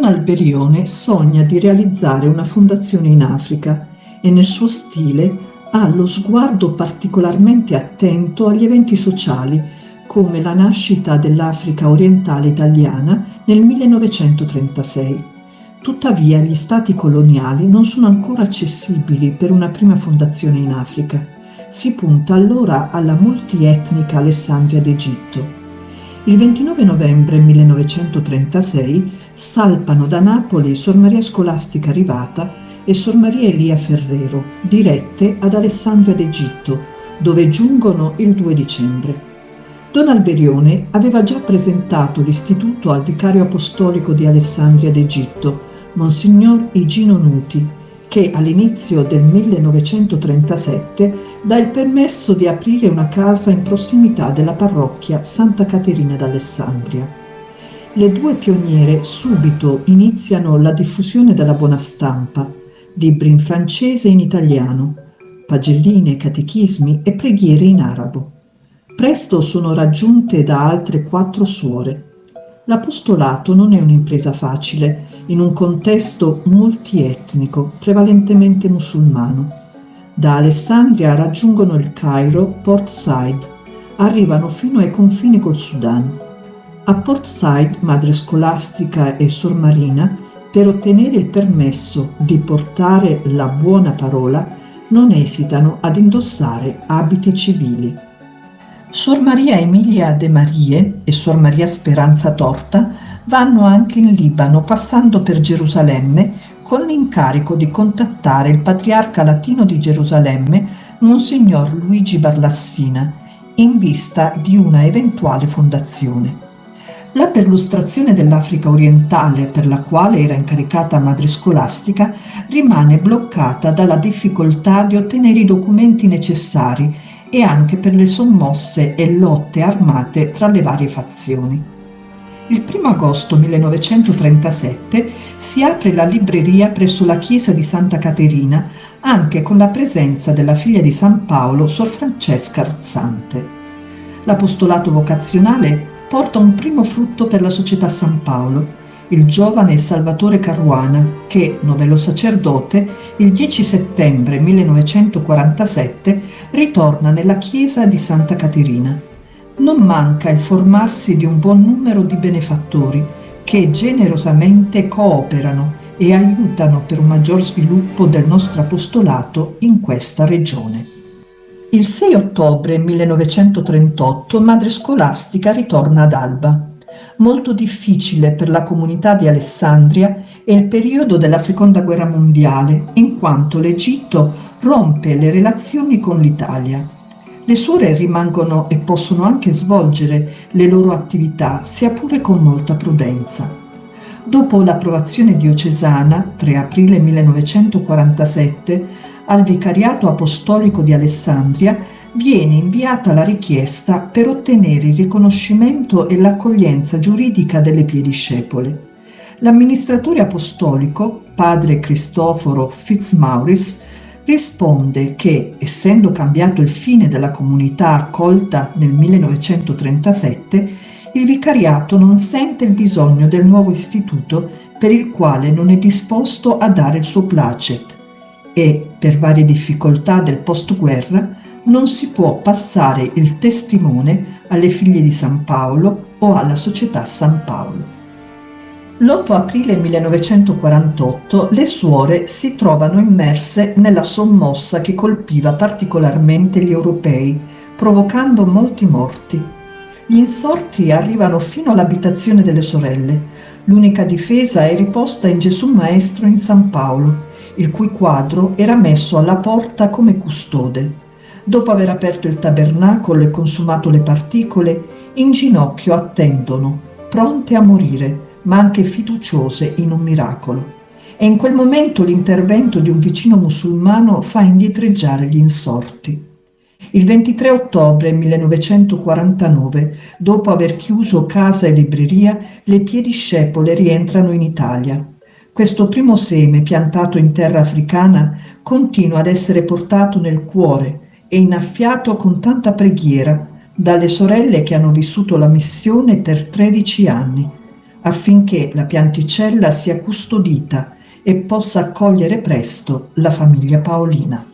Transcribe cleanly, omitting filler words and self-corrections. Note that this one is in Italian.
Don Alberione sogna di realizzare una fondazione in Africa e nel suo stile ha lo sguardo particolarmente attento agli eventi sociali, come la nascita dell'Africa orientale italiana nel 1936. Tuttavia gli stati coloniali non sono ancora accessibili per una prima fondazione in Africa. Si punta allora alla multietnica Alessandria d'Egitto. Il 29 novembre 1936 salpano da Napoli Sor Maria Scolastica Rivata e Sor Maria Elia Ferrero, dirette ad Alessandria d'Egitto, dove giungono il 2 dicembre. Don Alberione aveva già presentato l'istituto al vicario apostolico di Alessandria d'Egitto, Monsignor Igino Nuti, che all'inizio del 1937 dà il permesso di aprire una casa in prossimità della parrocchia Santa Caterina d'Alessandria. Le due pioniere subito iniziano la diffusione della buona stampa, libri in francese e in italiano, pagelline, catechismi e preghiere in arabo. Presto sono raggiunte da altre 4 suore. L'apostolato non è un'impresa facile in un contesto multietnico, prevalentemente musulmano. Da Alessandria raggiungono il Cairo, Port Said, arrivano fino ai confini col Sudan. A Port Said, Madre Scolastica e Sor Marina, per ottenere il permesso di portare la buona parola, non esitano ad indossare abiti civili. Sor Maria Emilia de Marie e Sor Maria Speranza Torta vanno anche in Libano, passando per Gerusalemme con l'incarico di contattare il patriarca latino di Gerusalemme, Monsignor Luigi Barlassina, in vista di una eventuale fondazione. La perlustrazione dell'Africa orientale, per la quale era incaricata Madre Scolastica, rimane bloccata dalla difficoltà di ottenere i documenti necessari e anche per le sommosse e lotte armate tra le varie fazioni. Il 1 agosto 1937 si apre la libreria presso la chiesa di Santa Caterina, anche con la presenza della figlia di San Paolo, Sor Francesca Ruzzante. L'apostolato vocazionale porta un primo frutto per la Società San Paolo, il giovane Salvatore Caruana, che, novello sacerdote, il 10 settembre 1947 ritorna nella chiesa di Santa Caterina. Non manca il formarsi di un buon numero di benefattori che generosamente cooperano e aiutano per un maggior sviluppo del nostro apostolato in questa regione. Il 6 ottobre 1938 Madre Scolastica ritorna ad Alba. Molto difficile per la comunità di Alessandria è il periodo della Seconda Guerra Mondiale, in quanto l'Egitto rompe le relazioni con l'Italia. Le suore rimangono e possono anche svolgere le loro attività, sia pure con molta prudenza. Dopo l'approvazione diocesana, 3 aprile 1947, al Vicariato Apostolico di Alessandria viene inviata la richiesta per ottenere il riconoscimento e l'accoglienza giuridica delle piediscepole. L'amministratore apostolico, padre Cristoforo Fitzmaurice, risponde che, essendo cambiato il fine della comunità accolta nel 1937, il vicariato non sente il bisogno del nuovo istituto per il quale non è disposto a dare il suo placet e, per varie difficoltà del post-guerra, non si può passare il testimone alle figlie di San Paolo o alla Società San Paolo. L'8 aprile 1948 le suore si trovano immerse nella sommossa che colpiva particolarmente gli europei, provocando molti morti. Gli insorti arrivano fino all'abitazione delle sorelle. L'unica difesa è riposta in Gesù Maestro in San Paolo, il cui quadro era messo alla porta come custode. Dopo aver aperto il tabernacolo e consumato le particole, in ginocchio attendono, pronte a morire, ma anche fiduciose in un miracolo. E in quel momento l'intervento di un vicino musulmano fa indietreggiare gli insorti. Il 23 ottobre 1949, dopo aver chiuso casa e libreria, le piediscepole rientrano in Italia. Questo primo seme piantato in terra africana continua ad essere portato nel cuore e innaffiato con tanta preghiera dalle sorelle che hanno vissuto la missione per 13 anni. affinché la pianticella sia custodita e possa accogliere presto la famiglia Paolina.